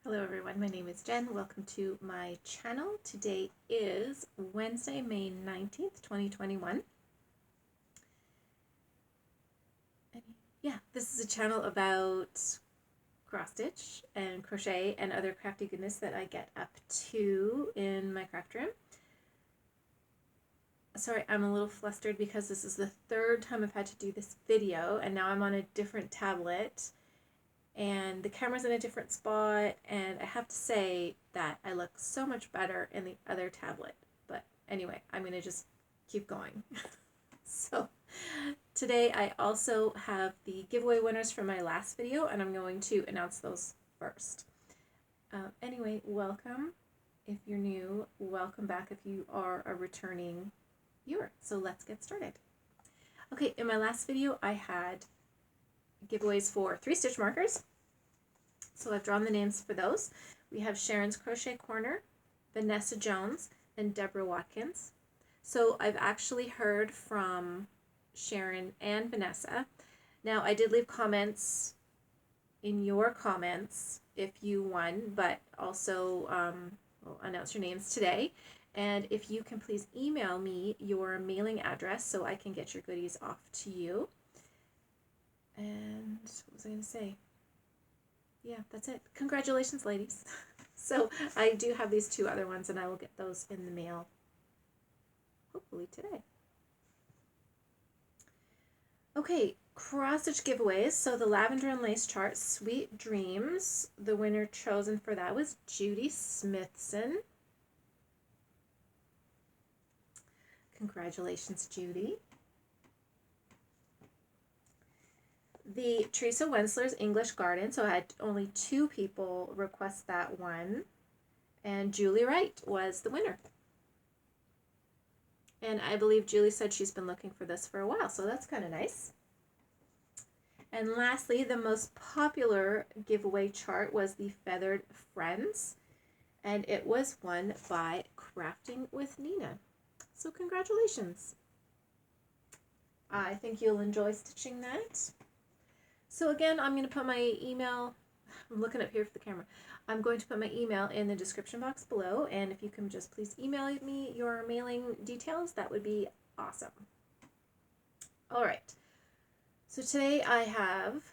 Hello everyone, my name is Jen. Welcome to my channel. Today is Wednesday, May 19th, 2021. This is a channel about cross stitch and crochet and other crafty goodness that I get up to in my craft room. Sorry, I'm a little flustered because this is the third time I've had to do this video and now I'm on a different tablet. And the camera's in a different spot, and I have to say that I look so much better in the other tablet. But anyway, I'm going to just keep going. So today I also have the giveaway winners from my last video, and I'm going to announce those first. Anyway, welcome if you're new. Welcome back if you are a returning viewer. So let's get started. Okay, in my last video I had giveaways for 3 stitch markers. So I've drawn the names for those. We have Sharon's Crochet Corner, Vanessa Jones, and Deborah Watkins. So I've actually heard from Sharon and Vanessa. Now I did leave comments in your comments if you won, but also we'll announce your names today. And if you can please email me your mailing address so I can get your goodies off to you. And what was I going to say? Yeah, that's it. Congratulations, ladies. So I do have these 2 other ones, and I will get those in the mail hopefully today. Okay, cross-stitch giveaways. So the lavender and lace chart, Sweet Dreams. The winner chosen for that was Judy Smithson. Congratulations, Judy. The Teresa Wensler's English Garden, so I had only 2 people request that one, and Julie Wright was the winner. And I believe Julie said she's been looking for this for a while, so that's kind of nice. And lastly, the most popular giveaway chart was the Feathered Friends, and it was won by Crafting with Nina. So congratulations. I think you'll enjoy stitching that. So again, I'm going to put my email, I'm looking up here for the camera. I'm going to put my email in the description box below, and if you can just please email me your mailing details, that would be awesome. Alright, so today I have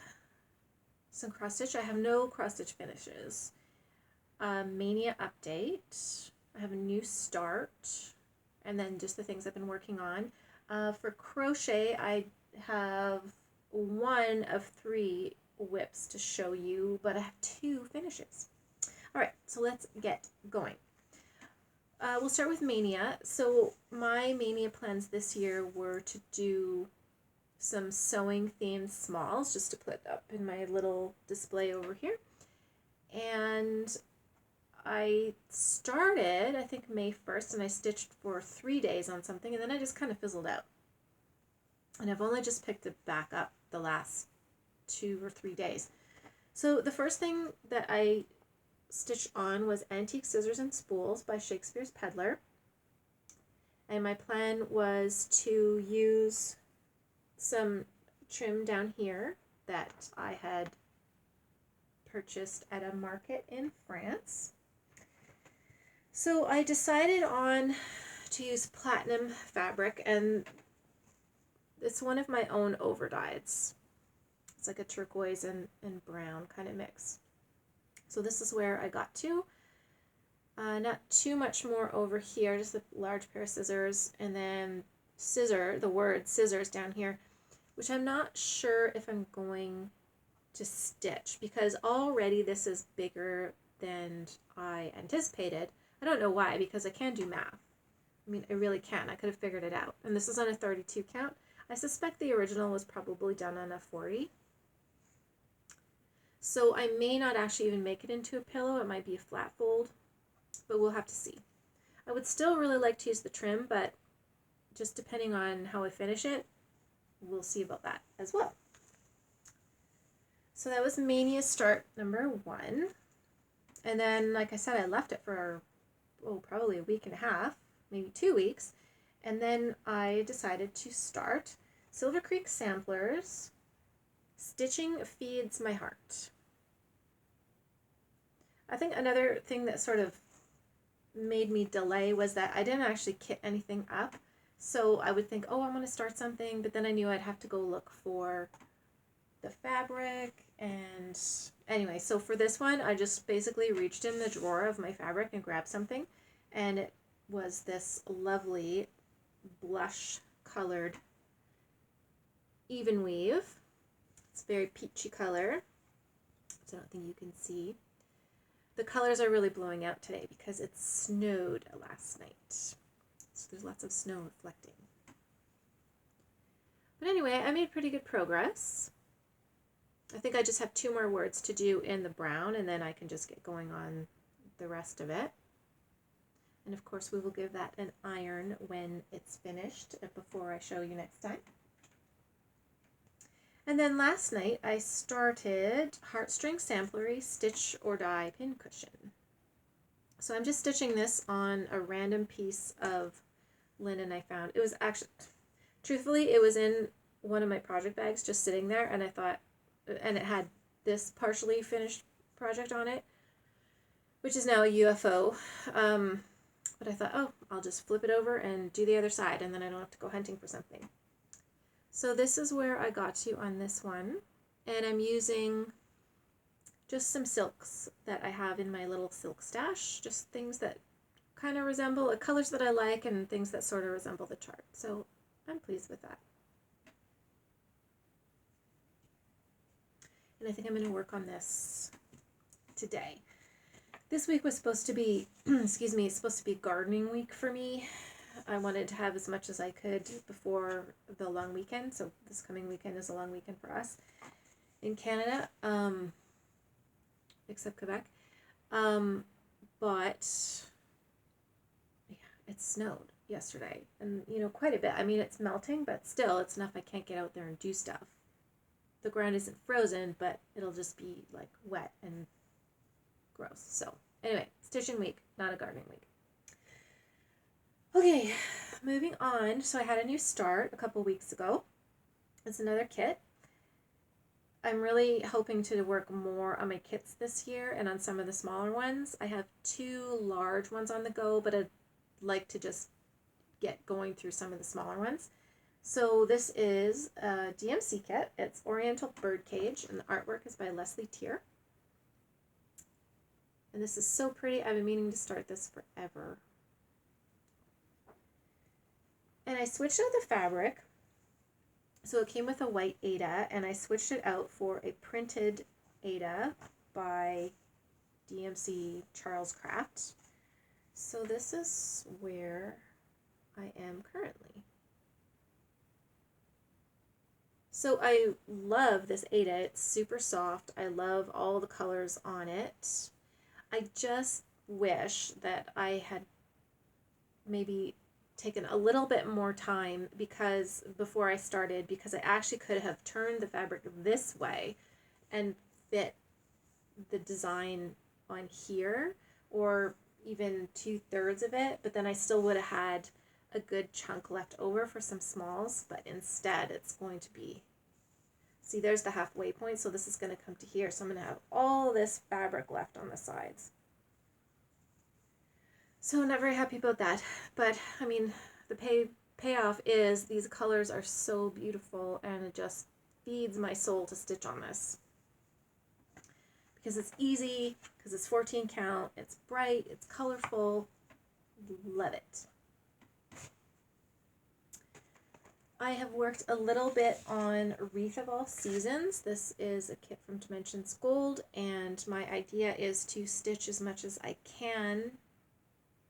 some cross stitch. I have no cross stitch finishes. Maynia update. I have a new start, and then just the things I've been working on. For crochet, I have 1 of 3 whips to show you, but I have 2 finishes. Alright, so let's get going. We'll start with Maynia. So my Maynia plans this year were to do some sewing themed smalls, just to put up in my little display over here. And I started, I think, May 1st, and I stitched for 3 days on something, and then I just kind of fizzled out. And I've only just picked it back up the last 2 or 3 days. So the first thing that I stitched on was Antique Scissors and Spools by Shakespeare's Peddler. And my plan was to use some trim down here that I had purchased at a market in France. So I decided on to use platinum fabric, and it's one of my own overdyes. It's like a turquoise and brown kind of mix. So this is where I got to. Not too much more over here, just a large pair of scissors, and then the word scissors down here, which I'm not sure if I'm going to stitch because already this is bigger than I anticipated. I don't know why, because I can do math. I mean, I really can. I could have figured it out. And this is on a 32 count. I suspect the original was probably done on a 40. So I may not actually even make it into a pillow. It might be a flat fold, but we'll have to see. I would still really like to use the trim, but just depending on how I finish it, we'll see about that as well. So that was Maynia start number 1. And then, like I said, I left it for, probably a week and a half, maybe 2 weeks. And then I decided to start Silver Creek Samplers, Stitching Feeds My Heart. I think another thing that sort of made me delay was that I didn't actually kit anything up. So I would think, oh, I want to start something, but then I knew I'd have to go look for the fabric. And anyway, so for this one, I just basically reached in the drawer of my fabric and grabbed something. And it was this lovely blush colored even weave. It's a very peachy color, so I don't think you can see. The colors are really blowing out today because it snowed last night. So there's lots of snow reflecting. But anyway, I made pretty good progress. I think I just have 2 more words to do in the brown, and then I can just get going on the rest of it. And of course we will give that an iron when it's finished before I show you next time. And then last night I started Heartstring Samplery Stitch or Die Pincushion. So I'm just stitching this on a random piece of linen I found. It was actually, truthfully, it was in one of my project bags just sitting there, and I thought, and it had this partially finished project on it, which is now a UFO. But I thought, oh, I'll just flip it over and do the other side, and then I don't have to go hunting for something. So this is where I got to on this one, and I'm using just some silks that I have in my little silk stash, just things that kind of resemble, colors that I like and things that sort of resemble the chart. So I'm pleased with that. And I think I'm going to work on this today. This week was supposed to be, excuse me, it's supposed to be gardening week for me. I wanted to have as much as I could before the long weekend. So this coming weekend is a long weekend for us in Canada, except Quebec. But yeah, it snowed yesterday, and quite a bit. I mean, it's melting, but still, it's enough I can't get out there and do stuff. The ground isn't frozen, but it'll just be like wet and gross. So anyway, stitching week, not a gardening week. Okay, moving on. So I had a new start a couple weeks ago. It's another kit. I'm really hoping to work more on my kits this year and on some of the smaller ones. I have 2 large ones on the go, but I'd like to just get going through some of the smaller ones. So this is a DMC kit. It's Oriental Birdcage, and the artwork is by Leslie Tier. And this is so pretty. I've been meaning to start this forever. And I switched out the fabric. So it came with a white Aida, and I switched it out for a printed Aida by DMC Charles Craft. So this is where I am currently. So I love this Aida. It's super soft. I love all the colors on it. I just wish that I had maybe taken a little bit more time before I started, because I actually could have turned the fabric this way and fit the design on here, or even 2/3 of it, but then I still would have had a good chunk left over for some smalls. But instead it's going to be, see, there's the halfway point, so this is going to come to here, so I'm going to have all this fabric left on the sides. So I'm not very happy about that, but I mean, the payoff is these colors are so beautiful, and it just feeds my soul to stitch on this. Because it's easy, because it's 14 count, it's bright, it's colorful, love it. I have worked a little bit on Wreath of All Seasons. This is a kit from Dimensions Gold, and my idea is to stitch as much as I can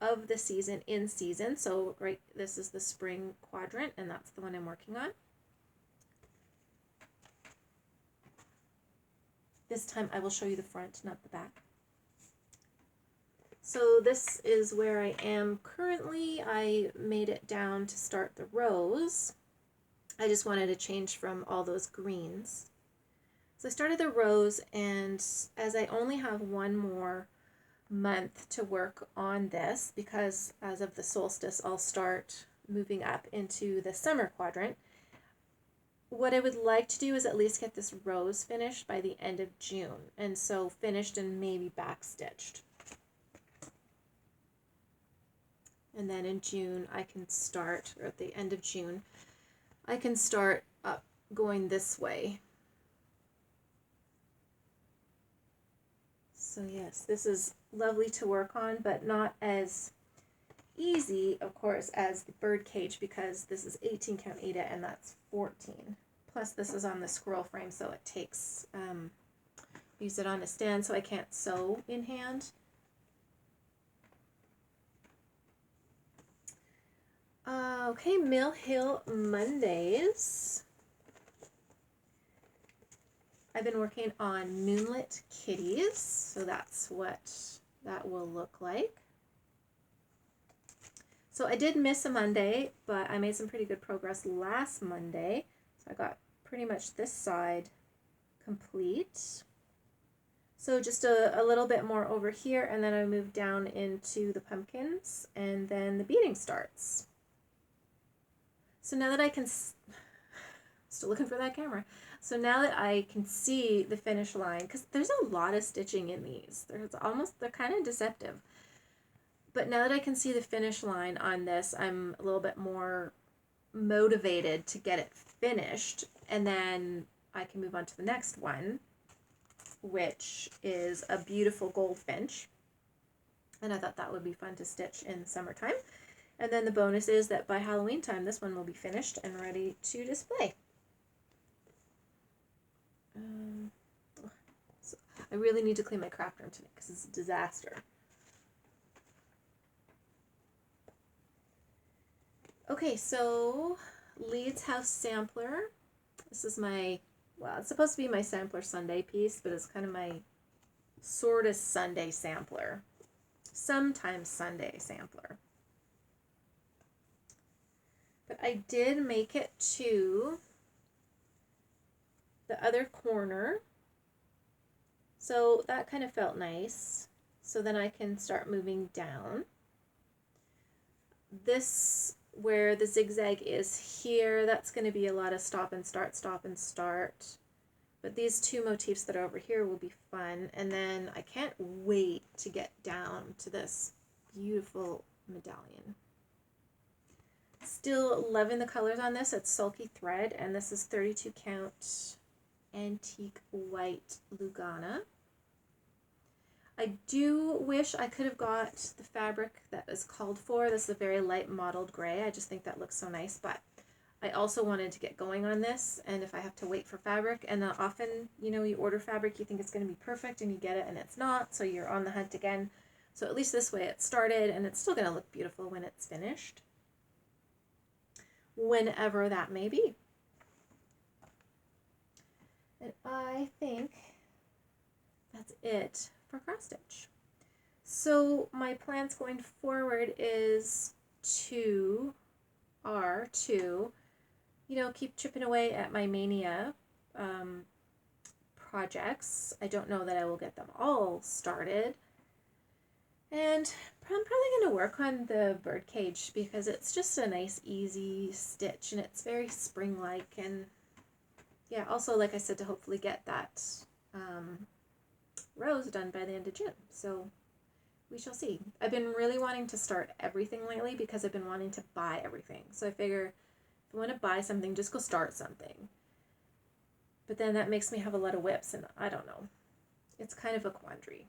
of the season in season. So right, this is the spring quadrant, and that's the one I'm working on. This time I will show you the front, not the back. So this is where I am currently. I made it down to start the rows. I just wanted to change from all those greens. So I started the rows, and as I only have 1 more month to work on this, because as of the solstice I'll start moving up into the summer quadrant, what I would like to do is at least get this rose finished by the end of June. And so finished and maybe back stitched. And then in June I can start, or at the end of June, I can start up going this way. So yes, this is lovely to work on, but not as easy, of course, as the bird cage, because this is 18 count Aida and that's 14. Plus this is on the scroll frame, so it takes, use it on a stand, so I can't sew in hand. Okay, Mill Hill Mondays. I've been working on Moonlit Kitties, so that's what that will look like. So I did miss a Monday, but I made some pretty good progress last Monday. So I got pretty much this side complete. So just a little bit more over here, and then I move down into the pumpkins, and then the beading starts. So now that I can, still looking for that camera. So now that I can see the finish line, because there's a lot of stitching in these. They're kind of deceptive. But now that I can see the finish line on this, I'm a little bit more motivated to get it finished. And then I can move on to the next one, which is a beautiful goldfinch. And I thought that would be fun to stitch in the summertime. And then the bonus is that by Halloween time, this one will be finished and ready to display. So I really need to clean my craft room today because it's a disaster. Okay, so Leeds House Sampler. This is my, well, it's supposed to be my Sampler Sunday piece, but it's kind of my sort of Sunday sampler. Sometimes Sunday sampler. But I did make it to the other corner. So that kind of felt nice. So then I can start moving down. This, where the zigzag is here, that's going to be a lot of stop and start, stop and start. But these two motifs that are over here will be fun. And then I can't wait to get down to this beautiful medallion. Still loving the colors on this. It's Sulky Thread, and this is 32 count Antique White Lugana. I do wish I could have got the fabric that was called for. This is a very light mottled gray. I just think that looks so nice, but I also wanted to get going on this, and if I have to wait for fabric, and often, you know, you order fabric, you think it's going to be perfect, and you get it, and it's not, so you're on the hunt again. So at least this way it started, and it's still going to look beautiful when it's finished. Whenever that may be. And I think that's it for cross stitch. So my plans going forward is to you know, keep chipping away at my Maynia projects. I don't know that I will get them all started. And I'm probably going to work on the birdcage because it's just a nice, easy stitch, and it's very spring-like. And yeah, also, like I said, to hopefully get that rose done by the end of June. So we shall see. I've been really wanting to start everything lately because I've been wanting to buy everything. So I figure if I want to buy something, just go start something. But then that makes me have a lot of whips, and I don't know. It's kind of a quandary.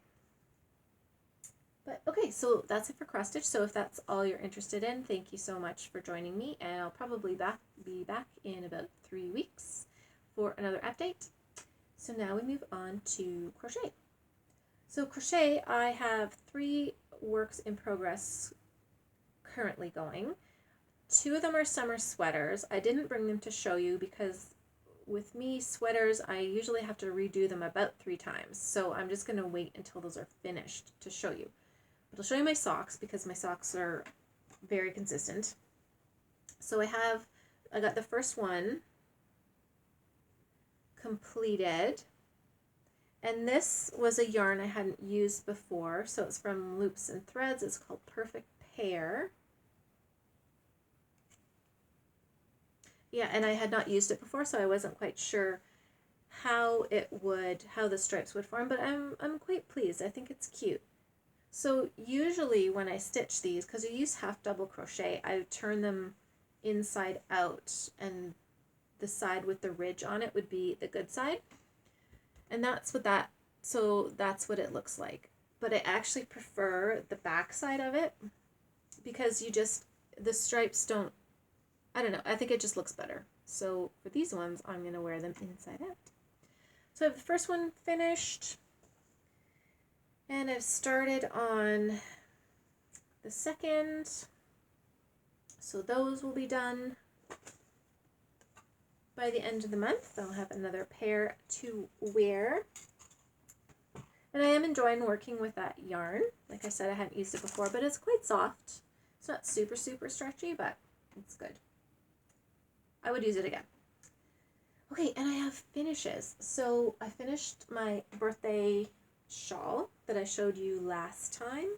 But okay, so that's it for cross stitch. So if that's all you're interested in, thank you so much for joining me, and I'll probably be back in about 3 weeks for another update. So now we move on to crochet. So crochet, I have 3 works in progress currently going. 2 of them are summer sweaters. I didn't bring them to show you because with me, sweaters, I usually have to redo them about 3 times. So I'm just going to wait until those are finished to show you. But I'll show you my socks because my socks are very consistent. So I got the first one completed. And this was a yarn I hadn't used before. So it's from Loops and Threads. It's called Perfect Pair. Yeah, and I had not used it before, so I wasn't quite sure how the stripes would form, but I'm quite pleased. I think it's cute. So usually when I stitch these, because I use half double crochet, I turn them inside out, and the side with the ridge on it would be the good side. And that's what it looks like. But I actually prefer the back side of it because the stripes don't, I don't know, I think it just looks better. So for these ones, I'm going to wear them inside out. So I have the first one finished, and I've started on the second. So those will be done by the end of the month. I'll have another pair to wear. And I am enjoying working with that yarn. Like I said, I haven't used it before, but it's quite soft. It's not super, super stretchy, but it's good. I would use it again. Okay, and I have finishes. So I finished my birthday shawl that I showed you last time.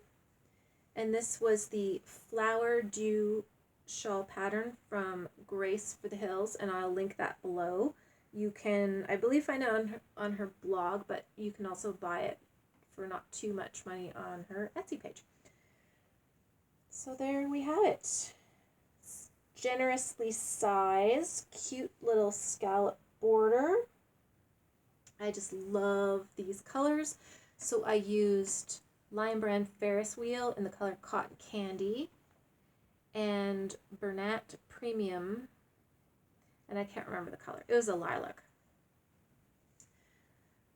And this was the Flower Dew shawl pattern from Grace for the Hills, and I'll link that below. You can, I believe, find it on her blog, but you can also buy it for not too much money on her Etsy page. So there we have it. It's generously sized, cute little scallop border. I just love these colors. So I used Lion Brand Ferris Wheel in the color Cotton Candy and Bernat Premium, and I can't remember the color. It was a lilac.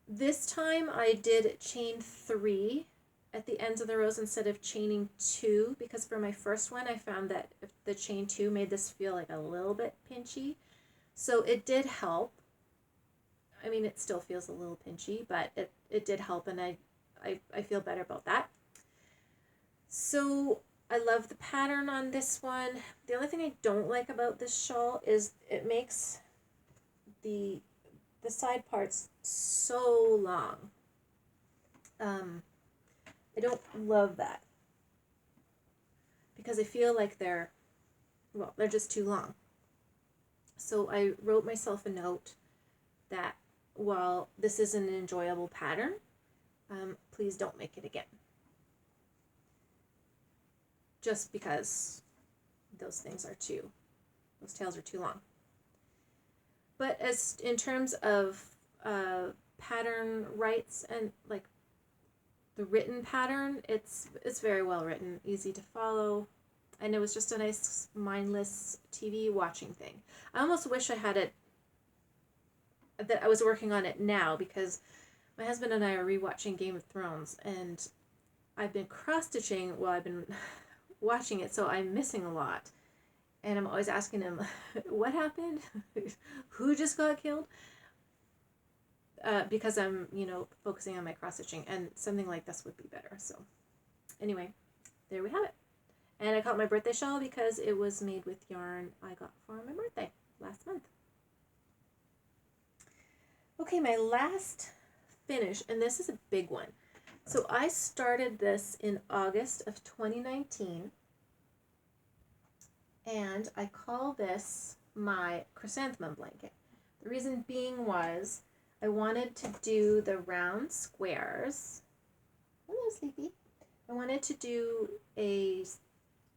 This time I did chain 3 at the ends of the rows instead of chaining 2, because for my first one I found that the chain 2 made this feel like a little bit pinchy. So it did help. I mean, it still feels a little pinchy, but it did help, and I feel better about that. So I love the pattern on this one. The only thing I don't like about this shawl is it makes the side parts so long. I don't love that because I feel like they're just too long. So I wrote myself a note that while this is an enjoyable pattern, please don't make it again. Just because those tails are too long. But as in terms of pattern rights and like the written pattern, it's very well written, easy to follow, and it was just a nice mindless TV watching thing. I almost wish I had it, that I was working on it now, because my husband and I are rewatching Game of Thrones, and I've been cross-stitching while I've been watching it, so I'm missing a lot. And I'm always asking him, what happened? Who just got killed? Because I'm, focusing on my cross-stitching, and something like this would be better. So anyway, there we have it. And I call it my birthday shawl because it was made with yarn I got for my birthday last month. Okay, my last finish, and this is a big one. So I started this in August of 2019, and I call this my chrysanthemum blanket. The reason being was I wanted to do the round squares. Hello, Sleepy. I wanted to do a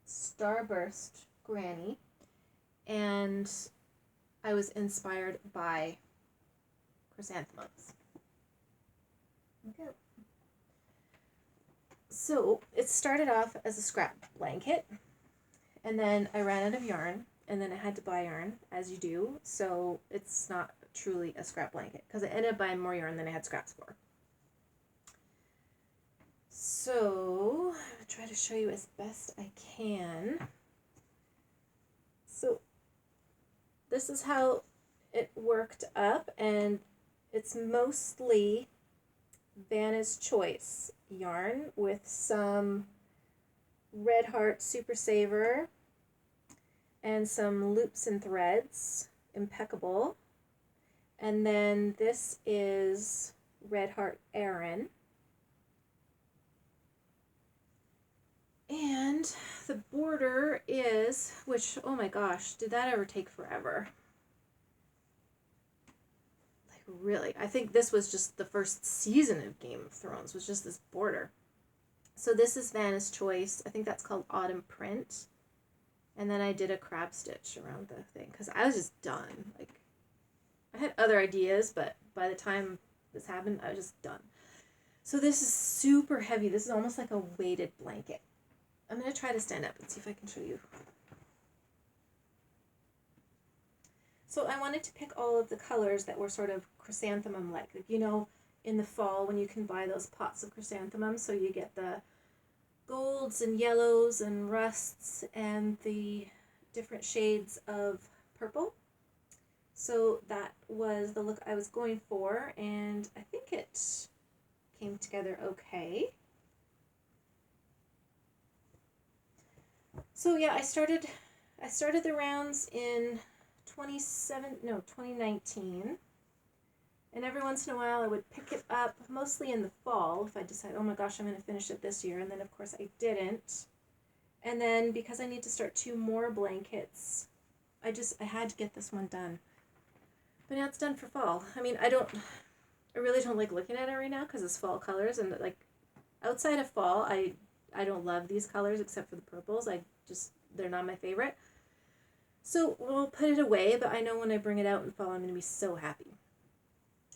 starburst granny, and I was inspired by chrysanthemums. Okay. So it started off as a scrap blanket, and then I ran out of yarn, and then I had to buy yarn, as you do, so it's not truly a scrap blanket, because I ended up buying more yarn than I had scraps for. So I'll try to show you as best I can. So this is how it worked up, and it's mostly Vanna's Choice yarn with some Red Heart Super Saver and some loops and threads, Impeccable. And then this is Red Heart Aran. And the border is, which, oh my gosh, did that ever take forever? really, I think this was just the first season of Game of Thrones, was just this border. So this is Vanna's Choice. I think that's called Autumn Print. And then I did a crab stitch around the thing because I was just done. Like, I had other ideas, but by the time this happened, I was just done. So this is super heavy. This is almost like a weighted blanket. I'm going to try to stand up and see if I can show you. So I wanted to pick all of the colors that were sort of chrysanthemum-like. Like, you know, in the fall when you can buy those pots of chrysanthemums, so you get the golds and yellows and rusts and the different shades of purple. So that was the look I was going for, and I think it came together okay. So yeah, I started the rounds in 2019. And every once in a while I would pick it up, mostly in the fall, if I decide, oh my gosh, I'm going to finish it this year. And then, of course, I didn't. And then, because I need to start 2 more blankets, I had to get this one done. But now it's done for fall. I mean, I really don't like looking at it right now because it's fall colors. And, like, outside of fall, I don't love these colors except for the purples. They're not my favorite. So we'll put it away, but I know when I bring it out in fall, I'm going to be so happy.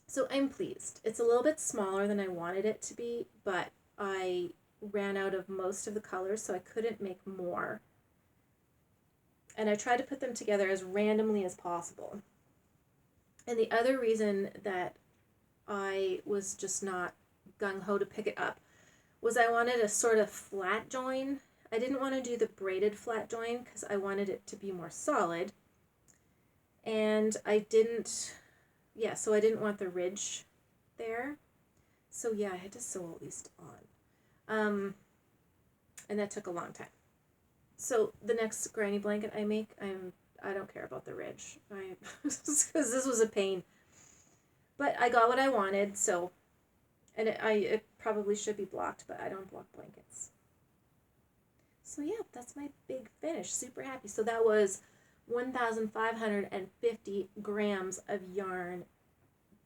So I'm pleased. It's a little bit smaller than I wanted it to be, but I ran out of most of the colors, so I couldn't make more. And I tried to put them together as randomly as possible. And the other reason that I was just not gung-ho to pick it up was I wanted a sort of flat join. I didn't want to do the braided flat join because I wanted it to be more solid. And I didn't want the ridge there. So yeah, I had to sew all these on. And that took a long time. So the next granny blanket I make, I don't care about the ridge. Because this was a pain. But I got what I wanted, so, and it probably should be blocked, but I don't block blankets. So yeah, that's my big finish. Super happy. So that was 1,550 grams of yarn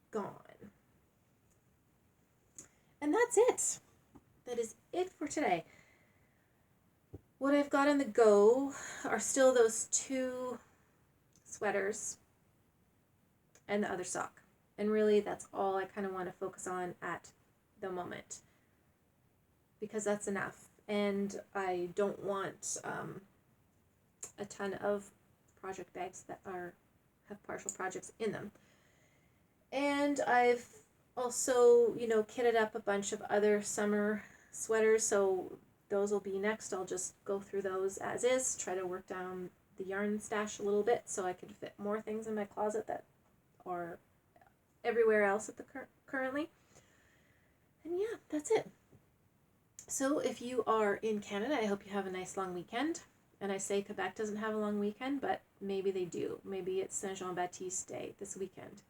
gone. And that's it. That is it for today. What I've got on the go are still those 2 sweaters and the other sock. And really, that's all I kind of want to focus on at the moment. Because that's enough. And I don't want a ton of project bags that have partial projects in them. And I've also, kitted up a bunch of other summer sweaters, so those will be next. I'll just go through those as is, try to work down the yarn stash a little bit so I can fit more things in my closet that are everywhere else at the currently. And yeah, that's it. So if you are in Canada, I hope you have a nice long weekend. And I say Quebec doesn't have a long weekend, but maybe they do. Maybe it's Saint Jean-Baptiste Day this weekend.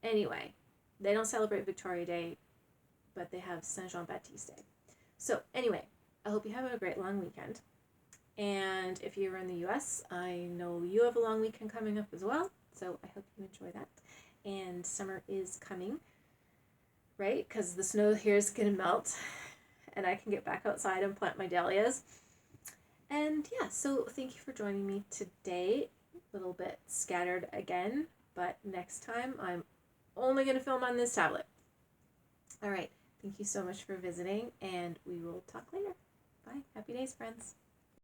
Anyway, they don't celebrate Victoria Day, but they have Saint Jean-Baptiste Day. So anyway, I hope you have a great long weekend. And if you're in the US, I know you have a long weekend coming up as well. So I hope you enjoy that. And summer is coming, right? Because the snow here is going to melt. And I can get back outside and plant my dahlias. And yeah, so thank you for joining me today. A little bit scattered again, but next time I'm only going to film on this tablet. All right, thank you so much for visiting, and we will talk later. Bye. Happy days, friends.